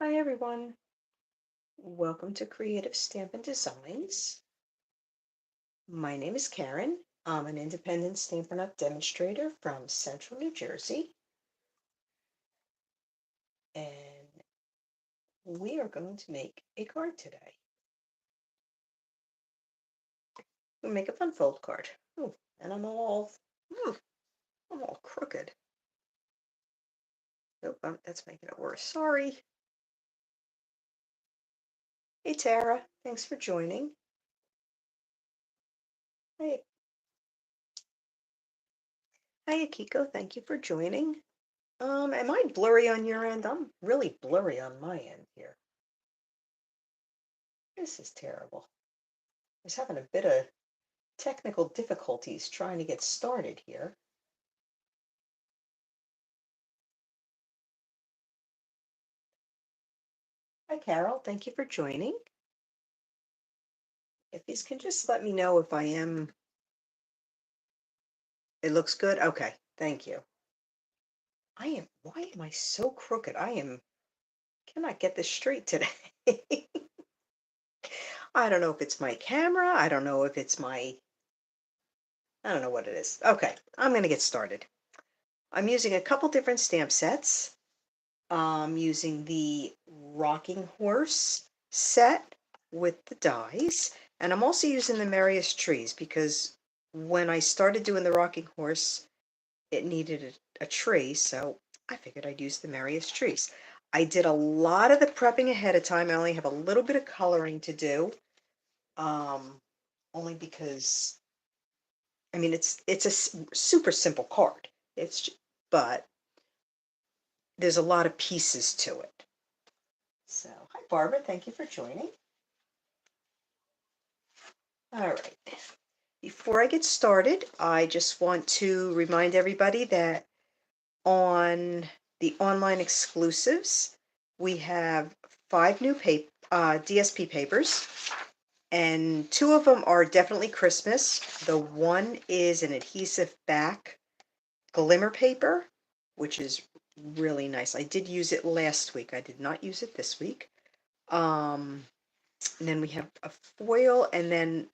Hi everyone, welcome to Creative Stampin' Designs. My name is Karen. I'm an independent Stampin' Up! Demonstrator from Central New Jersey, and we are going to make a card today. We'll make a fun fold card. Ooh, and ooh, I'm all crooked. Nope, that's making it worse. Sorry. Hey Tara, thanks for joining. Hey, hi Akiko, thank you for joining. Am I blurry on your end? I'm really blurry on my end here. This is terrible. I was having a bit of technical difficulties trying to get started here. Hi, Carol. Thank you for joining. If you can just let me know if it looks good. Okay, thank you. Why am I so crooked? Cannot get this straight today. I don't know if it's my camera. I don't know if it's I don't know what it is. Okay, I'm going to get started. I'm using a couple different stamp sets. I'm using the Rocking Horse set with the dies, and I'm also using the Merriest Trees because when I started doing the Rocking Horse, it needed a tree, so I figured I'd use the Merriest Trees. I did a lot of the prepping ahead of time. I only have a little bit of coloring to do, um, only because I mean it's a super simple card. But there's a lot of pieces to it. So, hi Barbara, thank you for joining. All right. Before I get started, I just want to remind everybody that on the online exclusives, we have 5 new DSP papers, and 2 of them are definitely Christmas. The one is an adhesive back glimmer paper, which is really nice. I did use it last week. I did not use it this week. And then we have a foil, and then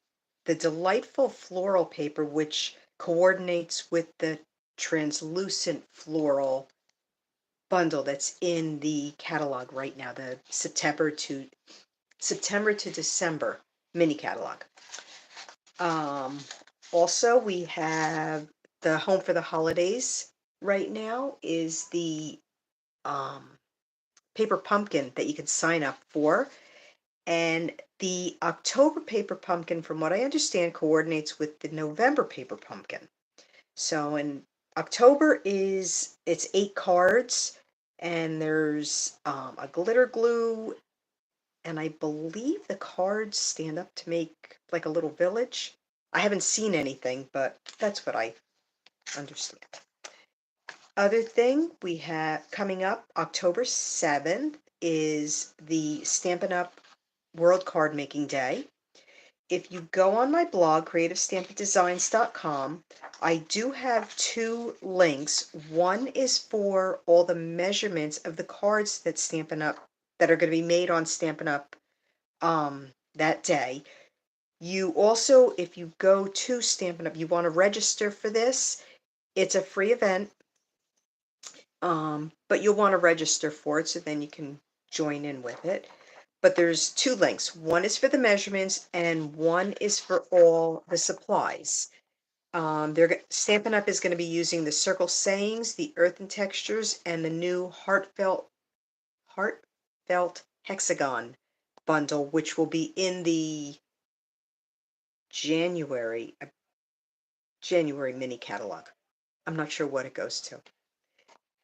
the delightful floral paper, which coordinates with the translucent floral bundle that's in the catalog right now, the September to December mini catalog. Also, we have the Home for the Holidays right now is the paper pumpkin that you can sign up for. And the October paper pumpkin, from what I understand, coordinates with the November paper pumpkin. So in October it's 8 cards, and there's a glitter glue, and I believe the cards stand up to make like a little village. I haven't seen anything, but that's what I understand. Other thing we have coming up October 7th is the Stampin' Up! World Card Making Day. If you go on my blog, creativestampindesigns.com, I do have 2 links. One is for all the measurements of the cards that Stampin' Up! That are going to be made on Stampin' Up! That day. You also, if you go to Stampin' Up!, you want to register for this. It's a free event, but you'll want to register for it so then you can join in with it. But there's 2 links. One is for the measurements and one is for all the supplies. Stampin' Up! Is going to be using the circle sayings, the earth and textures, and the new heartfelt hexagon bundle, which will be in the January January mini catalog. I'm not sure what it goes to.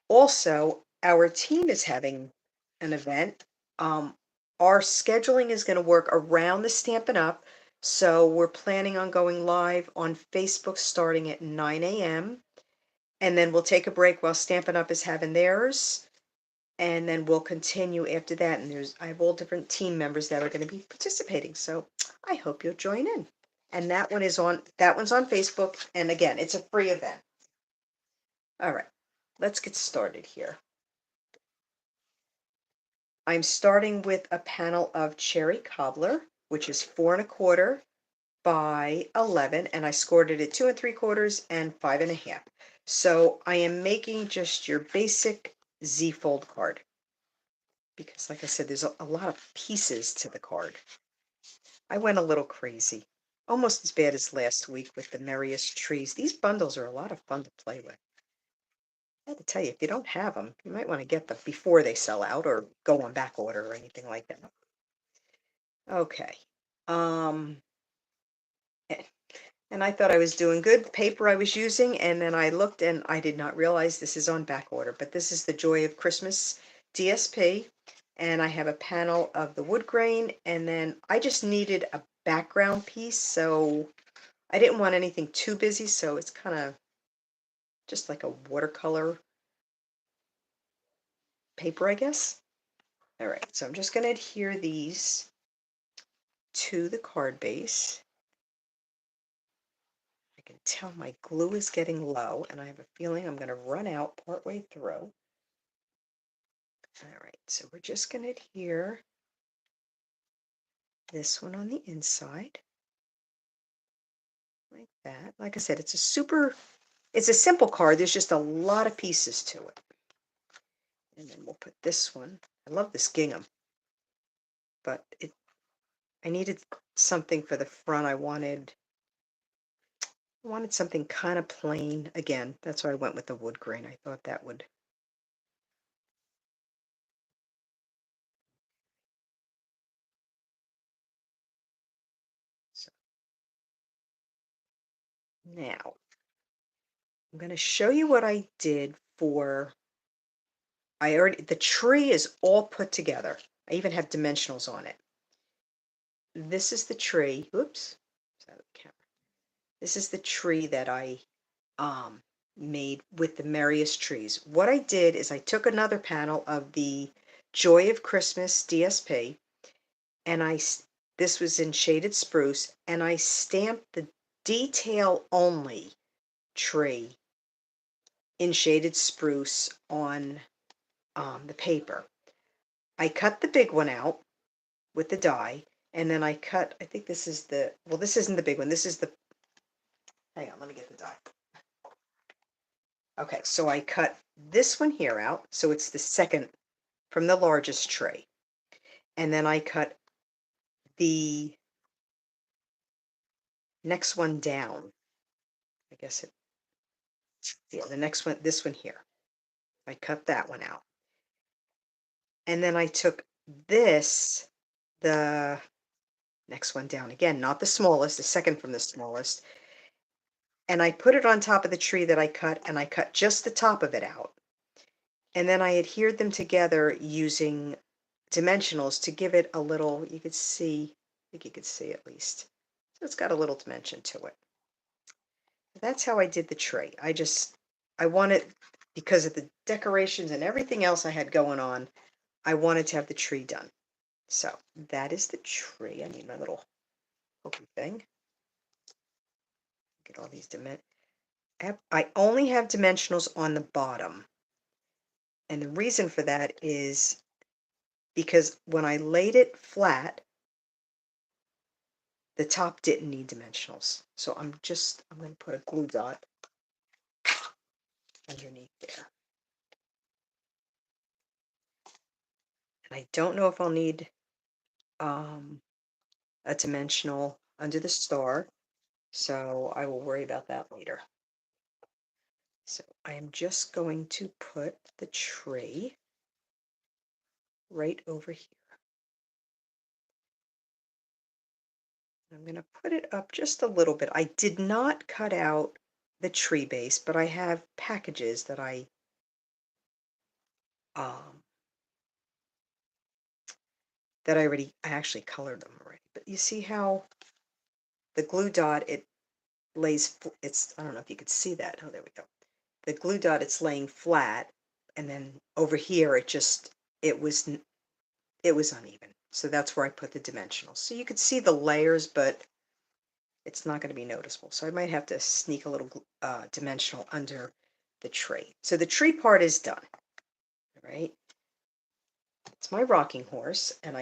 Also, our team is having an event. Our scheduling is going to work around the Stampin' Up! So we're planning on going live on Facebook starting at 9 a.m. And then we'll take a break while Stampin' Up! Is having theirs. And then we'll continue after that. And I have all different team members that are going to be participating. So I hope you'll join in. And that one's on Facebook. And again, it's a free event. All right, let's get started here. I'm starting with a panel of cherry cobbler, which is 4 1/4 by 11, and I scored it at 2 3/4 and 5 1/2. So I am making just your basic Z fold card because, like I said, there's a lot of pieces to the card. I went a little crazy, almost as bad as last week with the merriest trees. These bundles are a lot of fun to play with. I have to tell you, if you don't have them, you might want to get them before they sell out or go on back order or anything like that. Okay. Um, a- and I thought I was doing good. The paper I was using, and then I looked and I did not realize this is on back order, but this is the Joy of Christmas DSP. And I have a panel of the wood grain, and then I just needed a background piece, so I didn't want anything too busy, so it's kind of just like a watercolor paper, I guess. All right, so I'm just going to adhere these to the card base. I can tell my glue is getting low, and I have a feeling I'm going to run out partway through. All right, so we're just going to adhere this one on the inside, like that. Like I said, it's a simple card. There's just a lot of pieces to it. And then we'll put this one. I love this gingham, but I needed something for the front. I wanted something kind of plain. Again, that's why I went with the wood grain. I thought that would. So now I'm going to show you what I did for. The tree is all put together. I even have dimensionals on it. This is the tree. Oops. Is that the camera? This is the tree that I made with the merriest trees. What I did is I took another panel of the Joy of Christmas DSP, and this was in shaded spruce, and I stamped the detail only tree in shaded spruce on the paper. I cut the big one out with the die, and then I think this is this isn't the big one. This is hang on, let me get the die. Okay, so I cut this one here out, so it's the second from the largest tree. And then I cut the next one down. I guess yeah, the next one, this one here. I cut that one out. And then I took the next one down again, not the smallest, the second from the smallest, and I put it on top of the tree that I cut, and I cut just the top of it out. And then I adhered them together using dimensionals to give it a little, you could see, I think you could see at least. So it's got a little dimension to it. That's how I did the tree. I wanted, because of the decorations and everything else I had going on, I wanted to have the tree done. So that is the tree. I need my little hokey thing. Get all these I only have dimensionals on the bottom. And the reason for that is because when I laid it flat, the top didn't need dimensionals. So I'm going to put a glue dot underneath there. And I don't know if I'll need a dimensional under the star, so I will worry about that later. So I am just going to put the tree right over here. I'm going to put it up just a little bit. I did not cut out the tree base, but I have packages that I um, I actually colored them already. But you see how the glue dot, it lays, I don't know if you could see that. Oh, there we go. The glue dot, it's laying flat, and then over here it was uneven. So that's where I put the dimensionals. So you could see the layers, but it's not going to be noticeable. So I might have to sneak a little dimensional under the tree. So the tree part is done, right? It's my rocking horse, and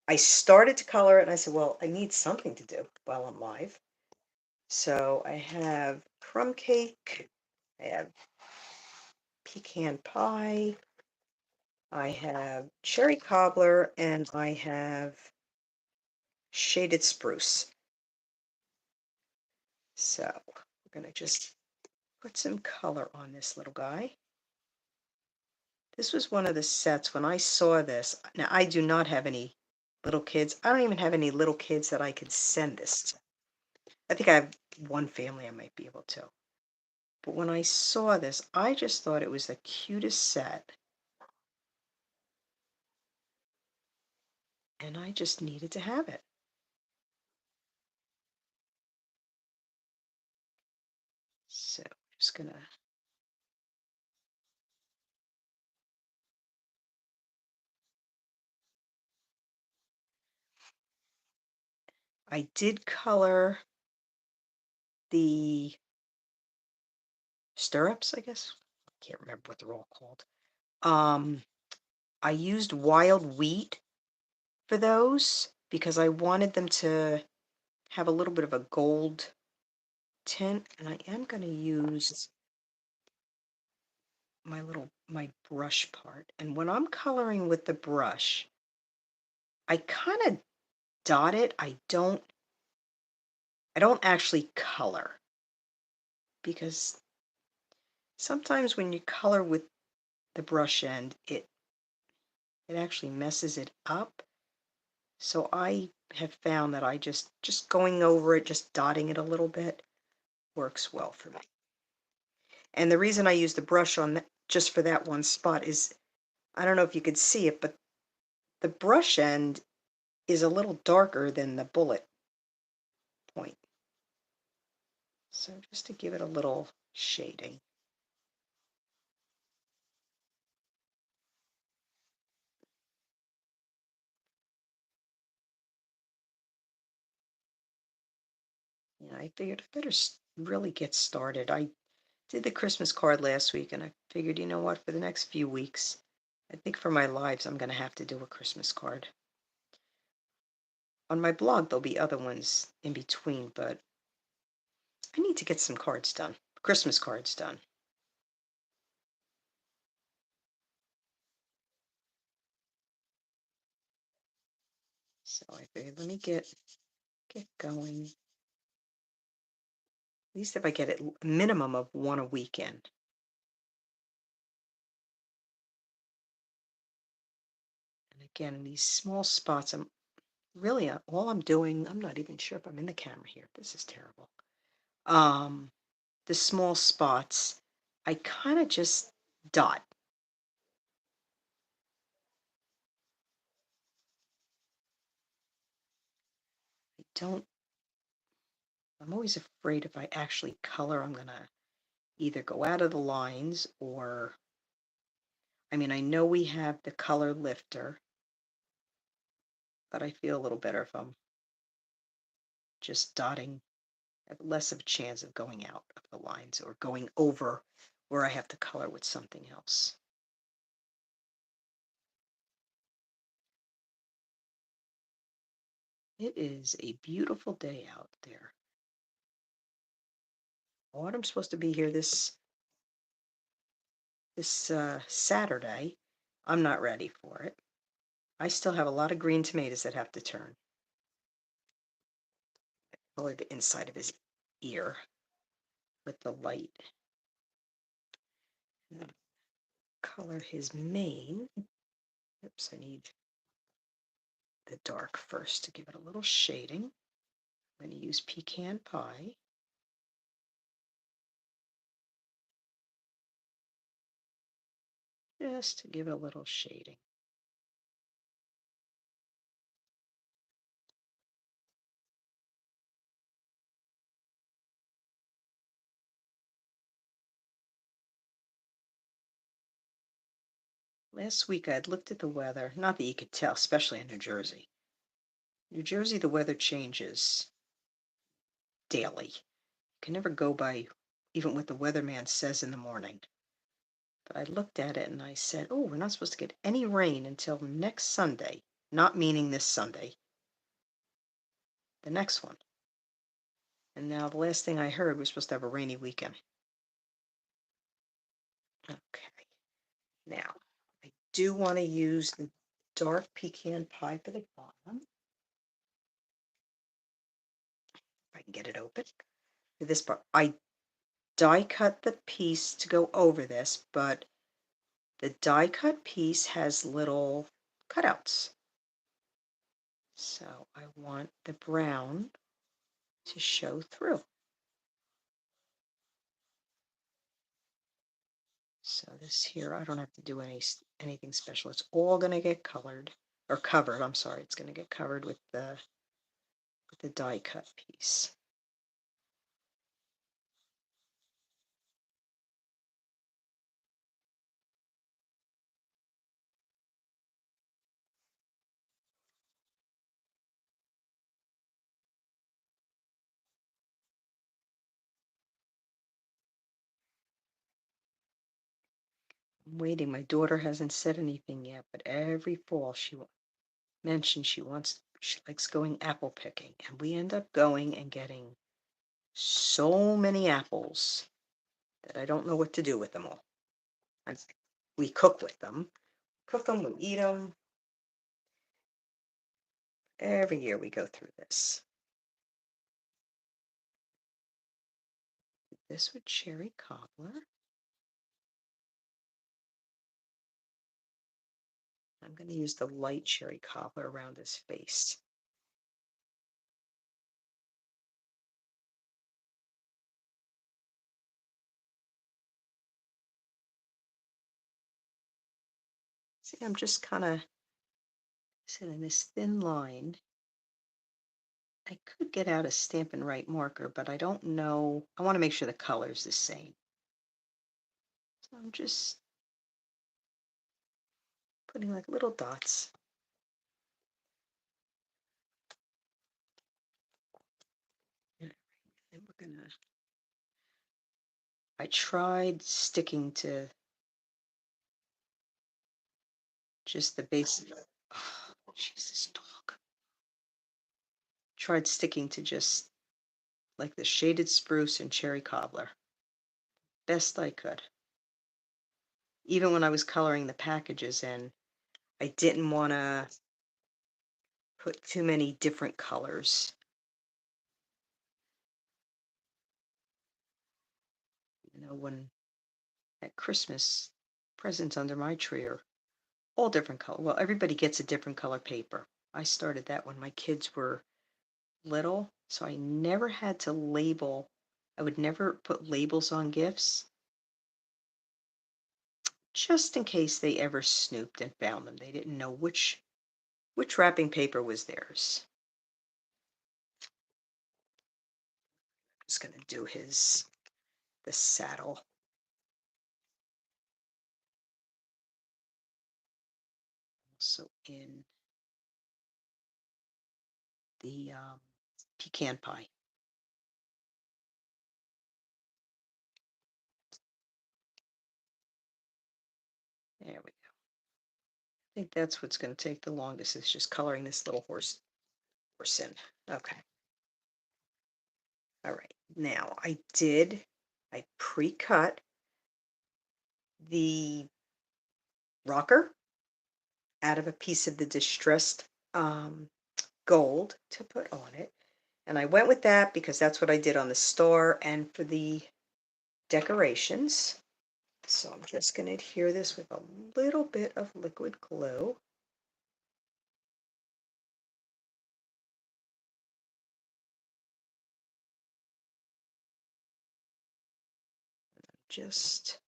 I started to color it, and I said, "Well, I need something to do while I'm live." So I have crumb cake, I have pecan pie, I have cherry cobbler, and I have shaded spruce. So we're gonna just put some color on this little guy. This was one of the sets when I saw this. Now, I do not have any little kids. I don't even have any little kids that I could send this to. I think I have one family I might be able to. But when I saw this, I just thought it was the cutest set. And I just needed to have it. So I'm just gonna, I did color the stirrups, I guess. I can't remember what they're all called. Um, I used wild wheat for those because I wanted them to have a little bit of a gold tint, and I am going to use my brush part. And when I'm coloring with the brush, I kind of dot it. I don't actually color because sometimes when you color with the brush end, it actually messes it up. So I have found that I just going over it, just dotting it a little bit works well for me. And the reason I use the brush on that, just for that one spot is, I don't know if you could see it, but the brush end is a little darker than the bullet point. So just to give it a little shading. Yeah, I figured I better really get started. I did the Christmas card last week, and I figured, you know what, for the next few weeks, I think for my lives, I'm going to have to do a Christmas card. On my blog, there'll be other ones in between, but I need to get some cards done, Christmas cards done. So I figured, let me get going. At least if I get a minimum of one a weekend. And again, in these small spots, I'm really all I'm doing. I'm not even sure if I'm in the camera here. This is terrible. Um, the small spots, I kind of just dot. I don't. I'm always afraid if I actually color, I'm gonna either go out of the lines or. I mean, I know we have the color lifter, but I feel a little better if I'm just dotting. I have less of a chance of going out of the lines or going over where I have to color with something else. It is a beautiful day out there. Autumn's supposed to be here this Saturday. I'm not ready for it. I still have a lot of green tomatoes that have to turn. Color the inside of his ear with the light. And then color his mane. Oops, I need the dark first to give it a little shading. I'm going to use pecan pie. Just to give it a little shading. Last week I had looked at the weather, not that you could tell, especially in New Jersey. New Jersey, the weather changes daily. You can never go by even what the weatherman says in the morning. But I looked at it and I said, oh, we're not supposed to get any rain until next Sunday. Not meaning this Sunday, the next one. And now the last thing I heard, we're supposed to have a rainy weekend. Okay. Now, I do want to use the dark pecan pie for the bottom. If I can get it open. For this part, I die cut the piece to go over this, but the die cut piece has little cutouts. So I want the brown to show through. So this here, I don't have to do anything special. It's all going to get colored or covered. I'm sorry, it's going to get covered with the die cut piece. I'm waiting. My daughter hasn't said anything yet, but every fall she mentions she likes going apple picking, and we end up going and getting so many apples that I don't know what to do with them all. And we cook with them. We eat them. Every year we go through this. This with cherry cobbler. I'm going to use the light cherry cobbler around his face. See, I'm just kind of setting this thin line. I could get out a Stampin' Right marker, but I don't know. I want to make sure the color is the same. So I'm just putting like little dots. And we're gonna. I tried sticking to just the basic. Oh, Jesus, dog. Tried sticking to just like the shaded spruce and cherry cobbler. Best I could. Even when I was coloring the packages in, I didn't want to put too many different colors. You know, when at Christmas, presents under my tree are all different color. Well, everybody gets a different color paper. I started that when my kids were little, so I never had to label. I would never put labels on gifts, just in case they ever snooped and found them. They didn't know which wrapping paper was theirs. I'm just gonna do the saddle. Also in the pecan pie. There we go. I think that's what's going to take the longest, is just coloring this little horse in. Okay. All right. Now I pre-cut the rocker out of a piece of the distressed gold to put on it. And I went with that because that's what I did on the star and for the decorations. So I'm just going to adhere this with a little bit of liquid glue. Just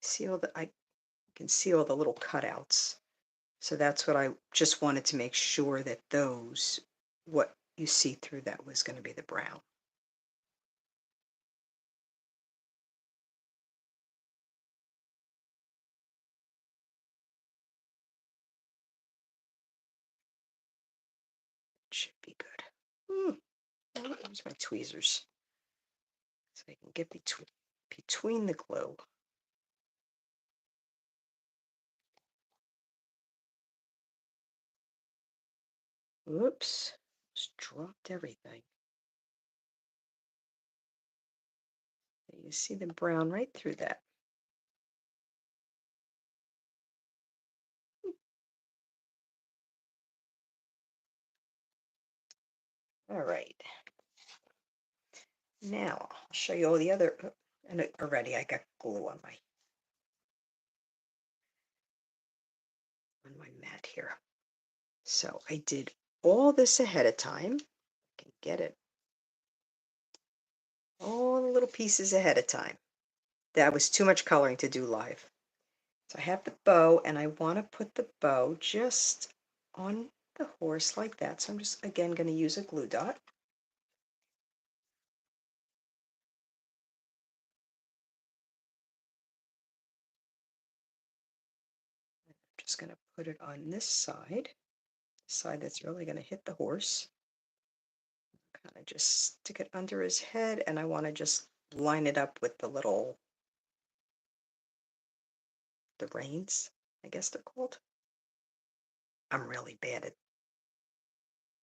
see I can see all the little cutouts. So that's what I just wanted to make sure that what you see through that was going to be the brown. It should be good. Where's my tweezers? So I can get between the glue. Oops, just dropped everything. You see the brown right through that. All right. Now I'll show you all the other, and already I got glue on my mat here. So I did all this ahead of time. I can get it all the little pieces ahead of time. That was too much coloring to do live. So I have the bow, and I want to put the bow just on the horse like that. So I'm just, again, going to use a glue dot. I'm just going to put it on this side that's really going to hit the horse. Kind of just stick it under his head, and I want to just line it up with the reins, I guess they're called. I'm really bad at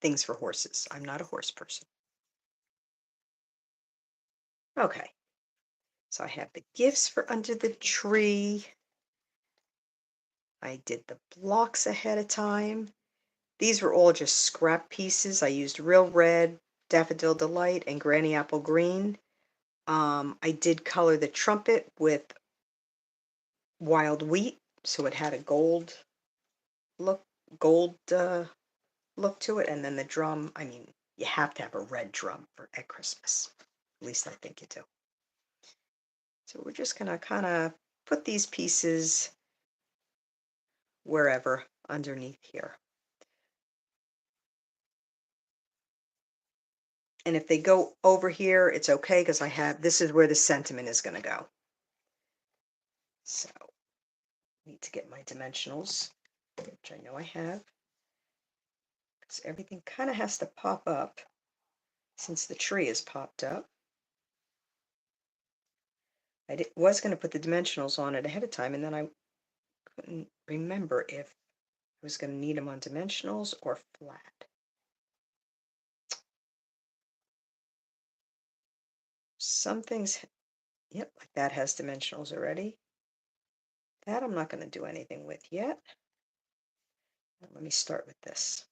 things for horses. I'm not a horse person. Okay, so I have the gifts for under the tree. I did the blocks ahead of time. These were all just scrap pieces. I used Real Red, Daffodil Delight, and Granny Apple Green. I did color the trumpet with wild wheat, so it had a look, gold look to it. And then the drum, I mean, you have to have a red drum at Christmas. At least I think you do. So we're just gonna kind of put these pieces wherever underneath here. And if they go over here, it's okay, because this is where the sentiment is gonna go. So I need to get my dimensionals, which I know I have, because everything kind of has to pop up since the tree is popped up. I was going to put the dimensionals on it ahead of time, and then I couldn't remember if I was going to need them on dimensionals or flat. Some things, yep, like that has dimensionals already. That I'm not going to do anything with yet. Let me start with this.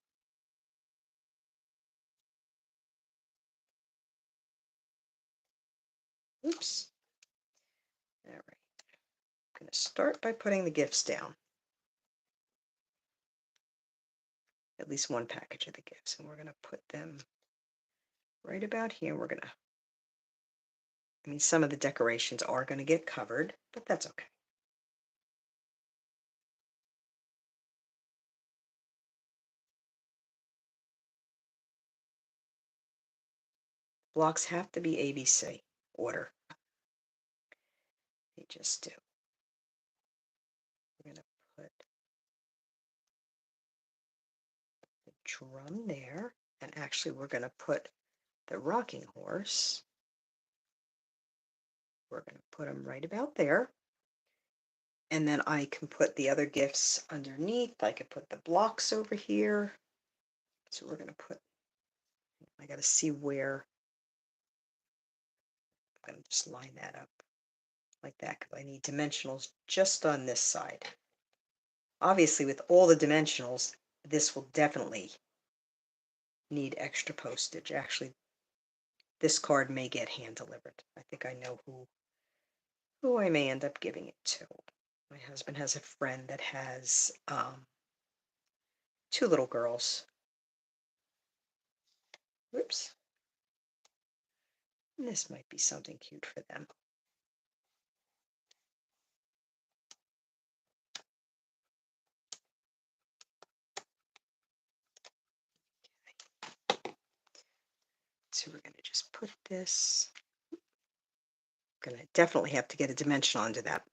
Oops. All right. I'm going to start by putting the gifts down. At least one package of the gifts, and we're going to put them right about here. We're going to, I mean, some of the decorations are going to get covered, but that's okay. Blocks have to be ABC order. They just do. We're going to put the drum there, and actually we're going to put the rocking horse. We're going to put them right about there. And then I can put the other gifts underneath. I could put the blocks over here. So we're going to put, I got to see where, I'm going to just line that up like that, because I need dimensionals just on this side. Obviously, with all the dimensionals, this will definitely need extra postage. Actually, this card may get hand delivered. I think I know who I may end up giving it to. My husband has a friend that has two little girls. Whoops. And this might be something cute for them. So we're going to just put this. I'm going to definitely have to get a dimension onto that.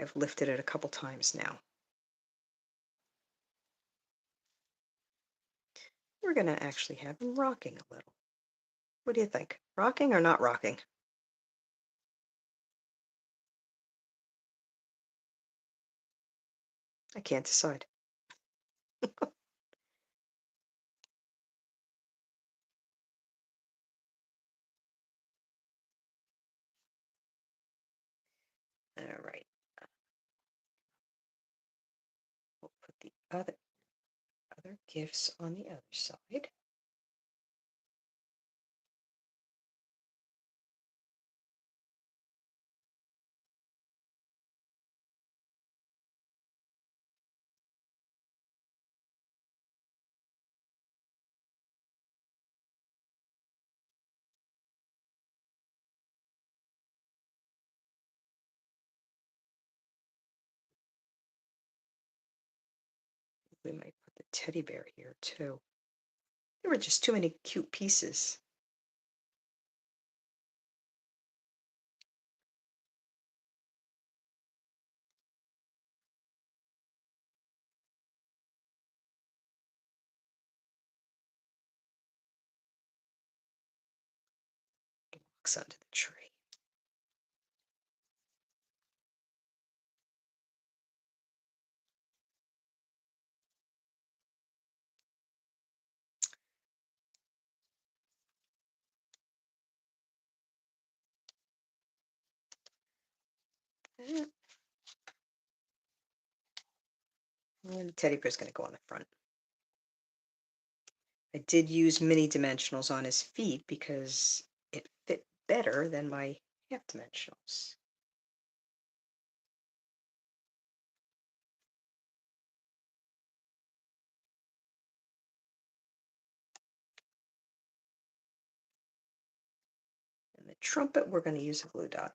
I've lifted it a couple times now. We're going to actually have him rocking a little. What do you think? Rocking or not rocking? I can't decide. put the other gifts on the other side. We might put the teddy bear here too. There were just too many cute pieces. Box under the tree. And the teddy bear's going to go on the front. I did use mini dimensionals on his feet because it fit better than my half dimensionals. And the trumpet, we're going to use a blue dot.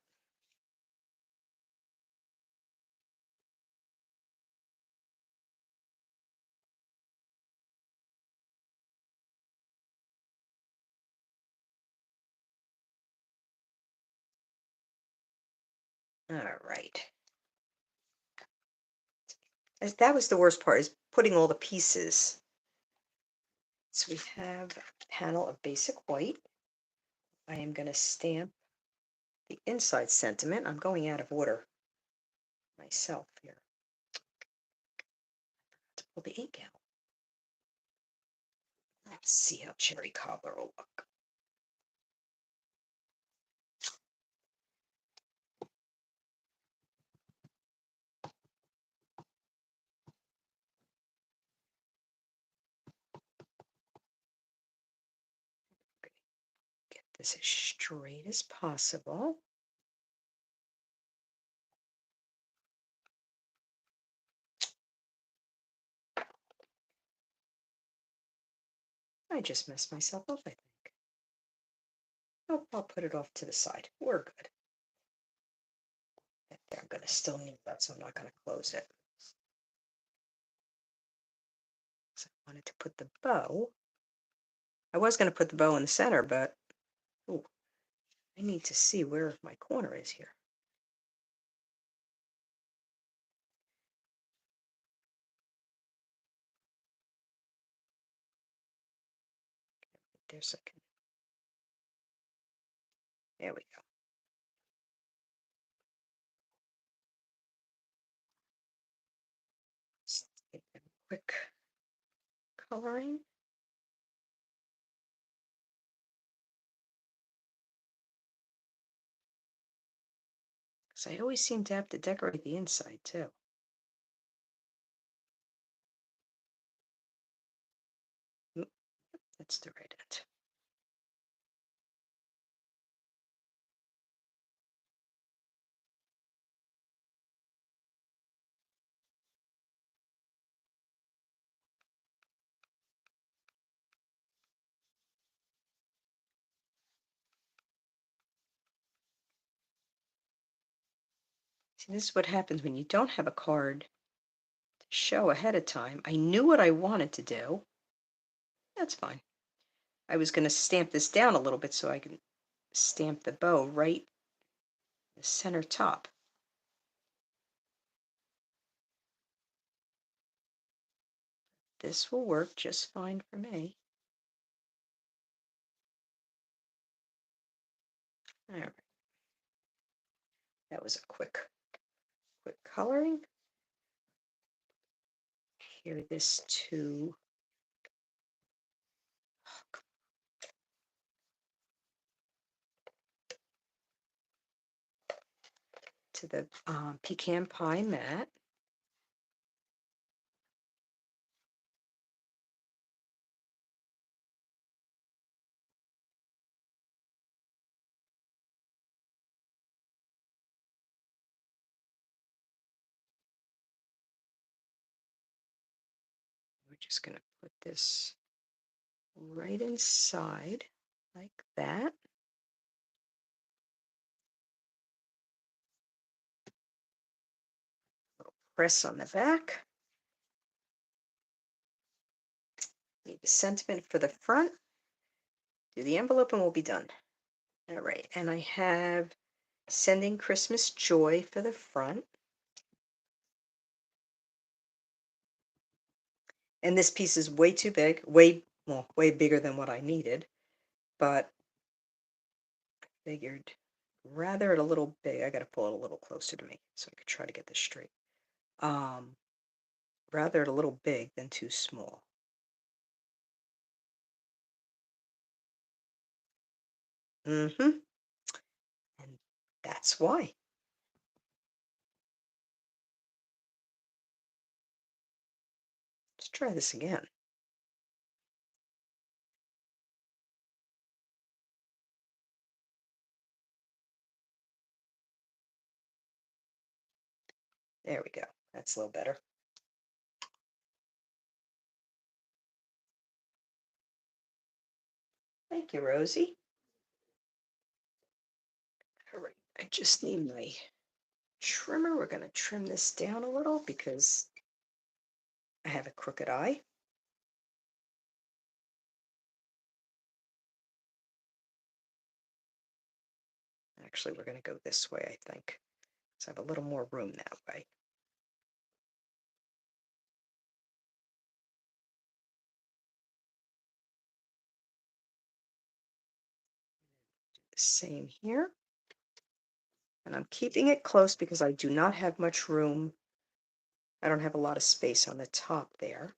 All right. That was the worst part, is putting all the pieces. So we have a panel of basic white. I am going to stamp the inside sentiment. I'm going out of order myself here. To pull the ink out. Let's see how cherry cobbler will look. Get this as straight as possible. I just messed myself up, I think. Oh, I'll put it off to the side. We're good. There, I'm going to still need that, so I'm not going to close it. So I wanted to put the bow. I was going to put the bow in the center, but ooh, I need to see where my corner is here. There's a second. There we go. Just give them a quick coloring. Because I always seem to have to decorate the inside too. Oop, that's the right end. See, this is what happens when you don't have a card to show ahead of time. I knew what I wanted to do. That's fine. I was going to stamp this down a little bit so I can stamp the bow right in the center top. This will work just fine for me. All right. That was a quick coloring. Here this to the pecan pie mat. just going to put this right inside like that. Press on the back. Need the sentiment for the front. Do the envelope and we'll be done. All right, and I have Sending Christmas Joy for the front. And this piece is way too big, way bigger than what I needed, but I figured rather it a little big. I got to pull it a little closer to me so I could try to get this straight. Rather it a little big than too small. And that's why. Let's try this again. There we go. That's a little better. Thank you, Rosie. All right, I just need my trimmer. We're going to trim this down a little because I have a crooked eye. Actually, we're going to go this way, I think, because I have a little more room that way. Do the same here. And I'm keeping it close because I do not have much room. I don't have a lot of space on the top there.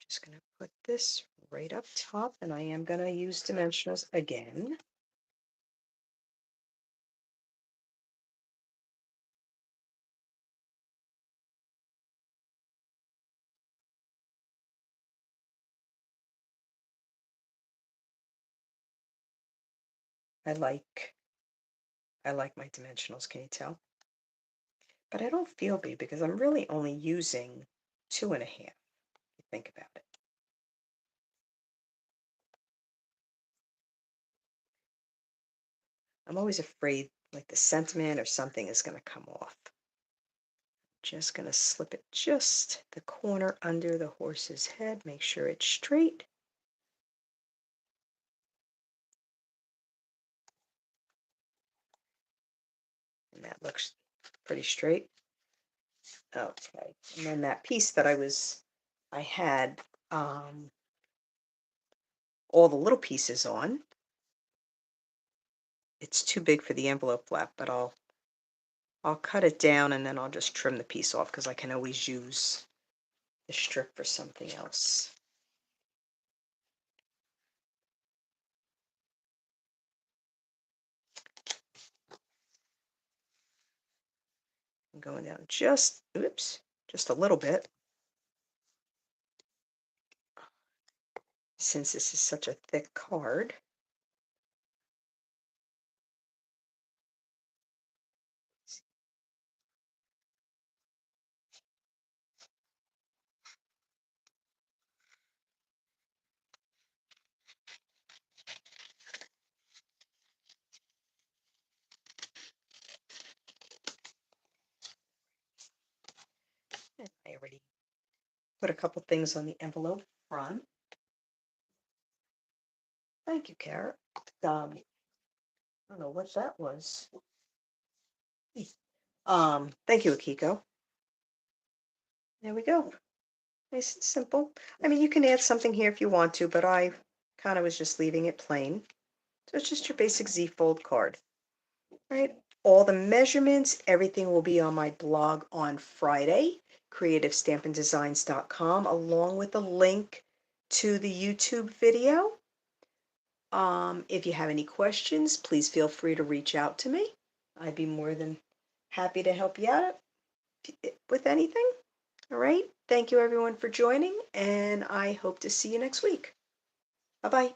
Just going to put this right up top, and I am going to use dimensionals again. I like my dimensionals, can you tell? But I don't feel big because I'm really only using 2.5, if you think about it. I'm always afraid like the sentiment or something is going to come off. Just going to slip it just the corner under the horse's head, make sure it's straight. And that looks pretty straight. Okay, and then that piece that I had all the little pieces on. It's too big for the envelope flap, but I'll cut it down and then I'll just trim the piece off because I can always use the strip for something else. I'm going down just a little bit. Since this is such a thick card. I already put a couple things on the envelope front. Thank you, Carrot. I don't know what that was. Thank you, Akiko. There we go. Nice and simple. I mean, you can add something here if you want to, but I kind of was just leaving it plain. So it's just your basic Z fold card. Right? All the measurements, everything will be on my blog on Friday, creativestampindesigns.com, along with a link to the YouTube video. If you have any questions, please feel free to reach out to me. I'd be more than happy to help you out with anything. All right. Thank you everyone for joining, and I hope to see you next week. Bye-bye.